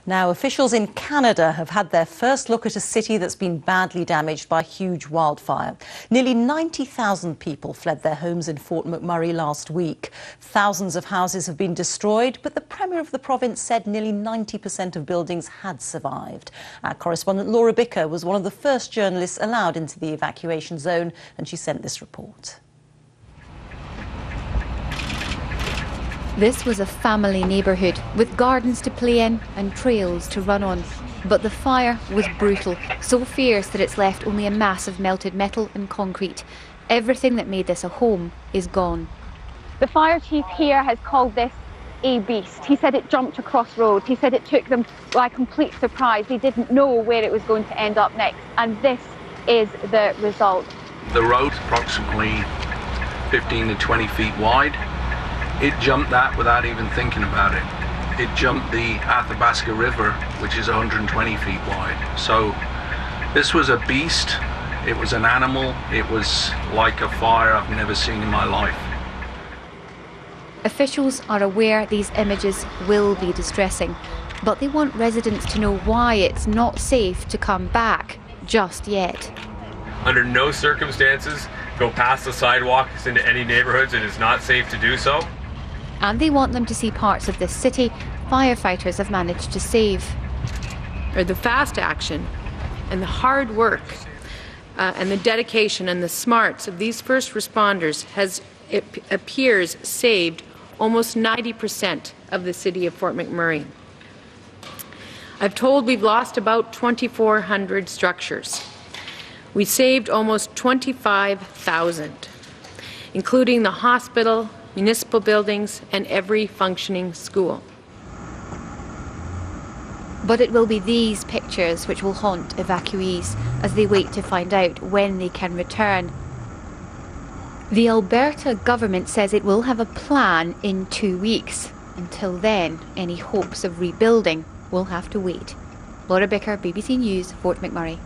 Now, officials in Canada have had their first look at a city that's been badly damaged by a huge wildfire. Nearly 90,000 people fled their homes in Fort McMurray last week. Thousands of houses have been destroyed, but the Premier of the province said nearly 90% of buildings had survived. Our correspondent Laura Bicker was one of the first journalists allowed into the evacuation zone, and she sent this report. This was a family neighbourhood with gardens to play in and trails to run on. But the fire was brutal, so fierce that it's left only a mass of melted metal and concrete. Everything that made this a home is gone. The fire chief here has called this a beast. He said it jumped across roads. He said it took them by complete surprise. They didn't know where it was going to end up next. And this is the result. The road's approximately 15 to 20 feet wide. It jumped that without even thinking about it. It jumped the Athabasca River, which is 120 feet wide. So this was a beast. It was an animal. It was like a fire I've never seen in my life. Officials are aware these images will be distressing, but they want residents to know why it's not safe to come back just yet. Under no circumstances go past the sidewalks into any neighbourhoods. It is not safe to do so. And they want them to see parts of this city firefighters have managed to save. The fast action and the hard work and the dedication and the smarts of these first responders has, it appears, saved almost 90% of the city of Fort McMurray. I've told we've lost about 2,400 structures. We saved almost 25,000, including the hospital, municipal buildings and every functioning school. But it will be these pictures which will haunt evacuees as they wait to find out when they can return. The Alberta government says it will have a plan in 2 weeks. Until then, any hopes of rebuilding will have to wait. Laura Bicker, BBC News, Fort McMurray.